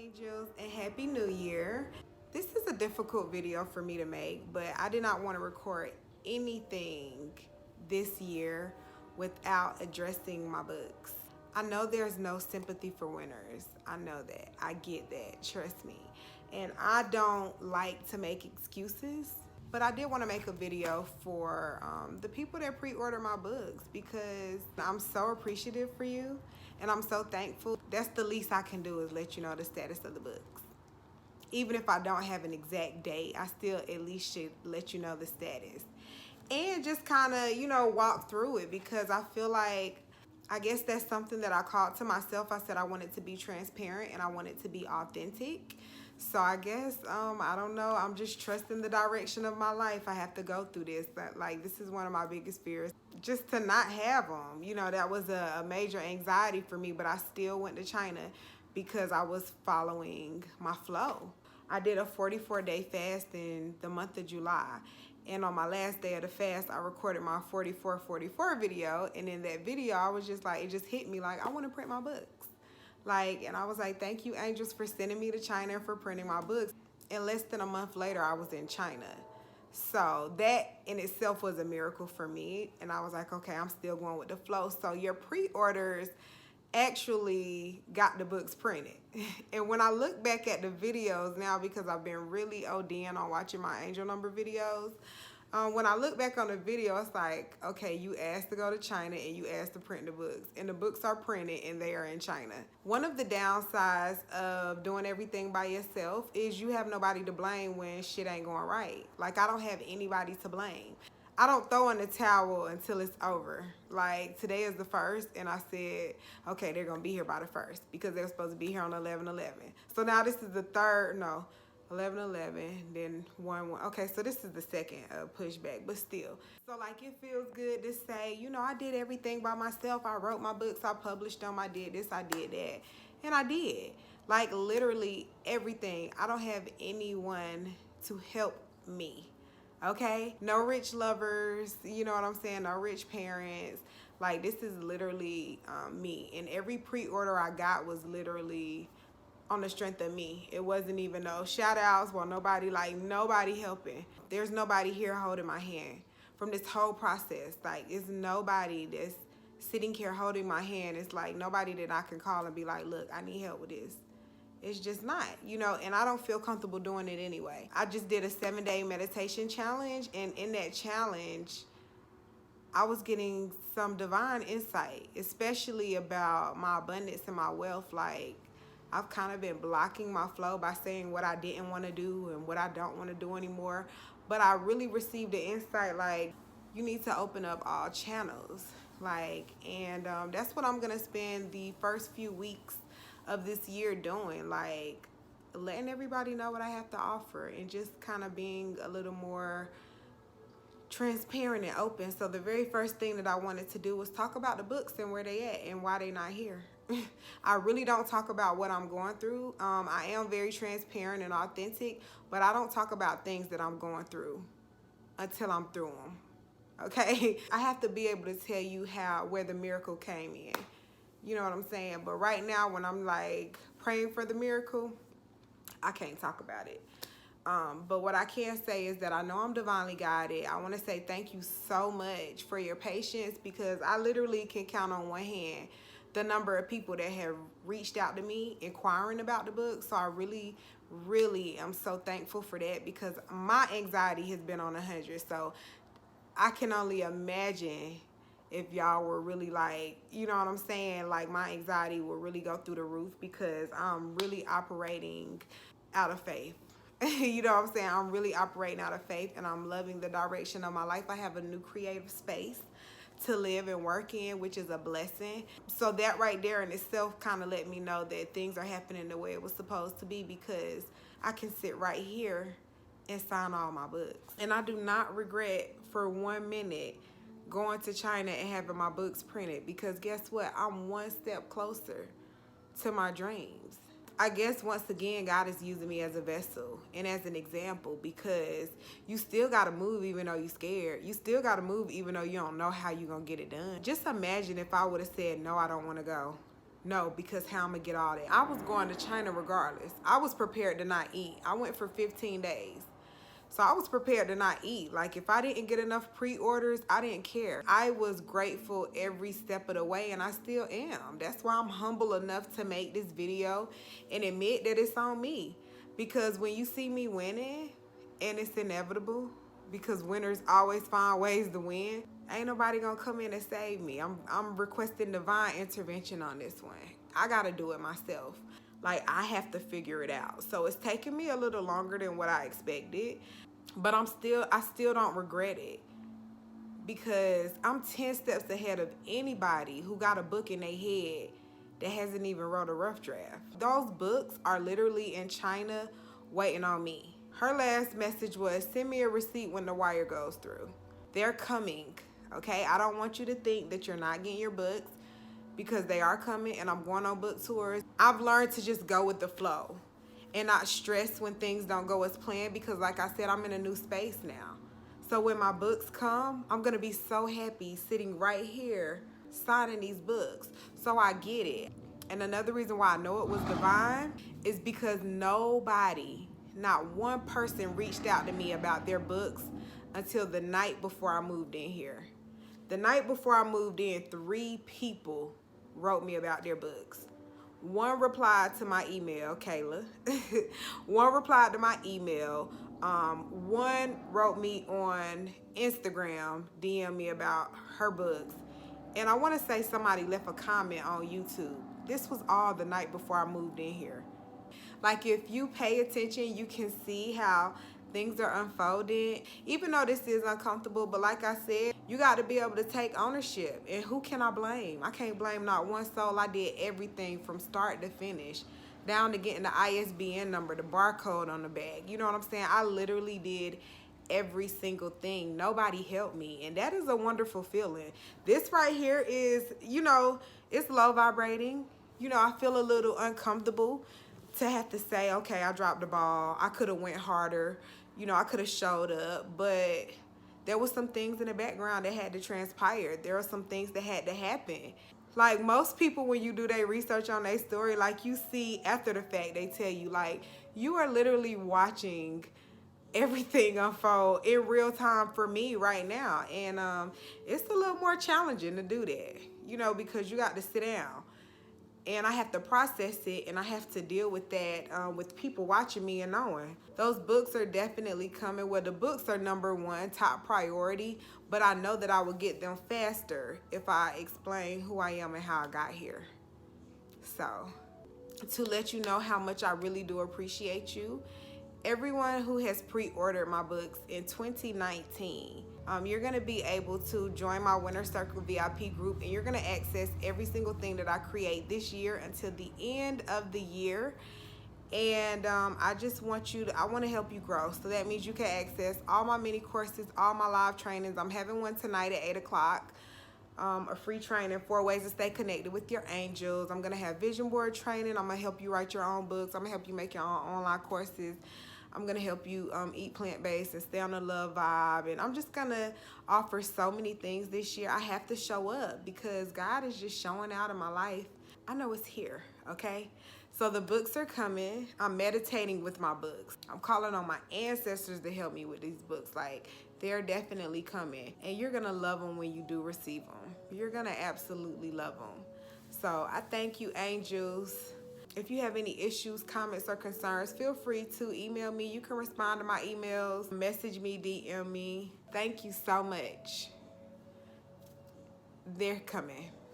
angels, and happy new year. This is a difficult video for me to make, but I did not want to record anything this year without addressing my books. I know there's no sympathy for winners. I know that. I get that. Trust me. And I don't like to make excuses, but I did want to make a video for the people that pre-order my books because I'm so appreciative for you and I'm so thankful. That's the least I can do is let you know the status of the books. Even if I don't have an exact date, I still at least should let you know the status. And just kind of, walk through it because I feel like, I guess that's something that I called to myself. I said I wanted to be transparent and I wanted to be authentic. So I guess, I don't know, I'm just trusting the direction of my life. I have to go through this. Like, this is one of my biggest fears, just to not have them. That was a major anxiety for me, but I still went to China because I was following my flow. I did a 44-day fast in the month of July. And on my last day of the fast, I recorded my 44 video. And in that video, I was just like, it just hit me like, I want to print my books. And I was like, thank you, angels, for sending me to China and for printing my books. And less than a month later, I was in China. So that in itself was a miracle for me. And I was like, okay, I'm still going with the flow. So your pre-orders actually got the books printed. And when I look back at the videos now, because I've been really ODing on watching my angel number videos, when I look back on the video, it's like, okay, you asked to go to China and you asked to print the books, and the books are printed and they are in China. One of the downsides of doing everything by yourself is you have nobody to blame when shit ain't going right. Like, I don't have anybody to blame. I don't throw in the towel until it's over. Like, today is the 1st, and I said, okay, they're going to be here by the 1st because they're supposed to be here on 11/11. So now this is the 11/11, then 1/1. Okay, so this is the second pushback, but still. So, like, it feels good to say, I did everything by myself. I wrote my books, I published them, I did this, I did that. And I did. Like, literally everything. I don't have anyone to help me. Okay, no rich lovers, you know what I'm saying, no rich parents. Like, this is literally me, and every pre-order I got was literally on the strength of me. It wasn't even no shout outs, well, nobody helping. There's nobody here holding my hand from this whole process. Like, it's nobody that's sitting here holding my hand. It's like nobody that I can call and be like, look, I need help with this. It's just not, and I don't feel comfortable doing it anyway. I just did a 7-day meditation challenge, and in that challenge, I was getting some divine insight, especially about my abundance and my wealth. Like, I've kind of been blocking my flow by saying what I didn't want to do and what I don't want to do anymore. But I really received the insight, like, you need to open up all channels. And that's what I'm going to spend the first few weeks of this year doing, like letting everybody know what I have to offer and just kind of being a little more transparent and open. So the very first thing that I wanted to do was talk about the books and where they at and why they not here. I really don't talk about what I'm going through. I am very transparent and authentic, but I don't talk about things that I'm going through until I'm through them. Okay, I have to be able to tell you where the miracle came in. You know what I'm saying? But right now, when I'm like praying for the miracle, I can't talk about it. But what I can say is that I know I'm divinely guided. I want to say thank you so much for your patience, because I literally can count on one hand the number of people that have reached out to me inquiring about the book. So I really, really am so thankful for that, because my anxiety has been on 100. So I can only imagine if y'all were really like, you know what I'm saying? Like, my anxiety will really go through the roof because I'm really operating out of faith. You know what I'm saying? I'm really operating out of faith, and I'm loving the direction of my life. I have a new creative space to live and work in, which is a blessing. So that right there in itself kind of let me know that things are happening the way it was supposed to be, because I can sit right here and sign all my books. And I do not regret for 1 minute going to China and having my books printed, because guess what? I'm one step closer to my dreams. I guess once again, God is using me as a vessel and as an example, because you still got to move even though you're scared. You still got to move even though you don't know how you're going to get it done. Just imagine if I would have said, no, I don't want to go. No, because how I'm gonna get all that? I was going to China regardless. I was prepared to not eat. I went for 15 days. So I was prepared to not eat. Like if I didn't get enough pre-orders, I didn't care. I was grateful every step of the way, and I still am. That's why I'm humble enough to make this video and admit that it's on me. Because when you see me winning, and it's inevitable, because winners always find ways to win, ain't nobody gonna come in and save me. I'm requesting divine intervention on this one. I gotta do it myself. Like, I have to figure it out. So it's taking me a little longer than what I expected, but I still don't regret it, because I'm 10 steps ahead of anybody who got a book in their head that hasn't even wrote a rough draft. Those books are literally in China waiting on me. Her last message was, send me a receipt when the wire goes through. They're coming, okay? I don't want you to think that you're not getting your books, because they are coming, and I'm going on book tours. I've learned to just go with the flow and not stress when things don't go as planned, because like I said, I'm in a new space now. So when my books come, I'm gonna be so happy sitting right here signing these books. So I get it. And another reason why I know it was divine is because nobody, not one person, reached out to me about their books until the night before I moved in here. The night before I moved in, 3 people wrote me about their books. One replied to my email, Kayla. One replied to my email. One wrote me on Instagram, DM me about her books. And I want to say somebody left a comment on YouTube. This was all the night before I moved in here. Like, if you pay attention, you can see how things are unfolding. Even though this is uncomfortable, but like I said, you got to be able to take ownership. And who can I blame? I can't blame not one soul. I did everything from start to finish, down to getting the ISBN number, the barcode on the bag. You know what I'm saying? I literally did every single thing. Nobody helped me, and that is a wonderful feeling. This right here is, you know, it's low vibrating. You know, I feel a little uncomfortable to have to say, okay, I dropped the ball. I could have went harder. You know, I could have showed up, but there was some things in the background that had to transpire. There are some things that had to happen. Like, most people, when you do their research on their story, like, you see after the fact, they tell you, like, you are literally watching everything unfold in real time for me right now. And it's a little more challenging to do that, you know, because you got to sit down. And I have to process it, and I have to deal with that with people watching me and knowing. Those books are definitely coming. Well, the books are #1, top priority, but I know that I will get them faster if I explain who I am and how I got here. So, to let you know how much I really do appreciate you, everyone who has pre-ordered my books in 2019, you're going to be able to join my Winner Circle VIP group, and you're going to access every single thing that I create this year until the end of the year. And I just want you to, I want to help you grow. So that means you can access all my mini courses, all my live trainings. I'm having one tonight at 8 o'clock. A free training, 4 ways to stay connected with your angels. I'm going to have vision board training. I'm going to help you write your own books. I'm going to help you make your own online courses. I'm going to help you eat plant-based and stay on the love vibe. And I'm just going to offer so many things this year. I have to show up because God is just showing out in my life. I know it's here, okay? So the books are coming. I'm meditating with my books. I'm calling on my ancestors to help me with these books. Like, they're definitely coming. And you're going to love them when you do receive them. You're going to absolutely love them. So I thank you, angels. If you have any issues, comments, or concerns, feel free to email me. You can respond to my emails, message me, DM me. Thank you so much. They're coming.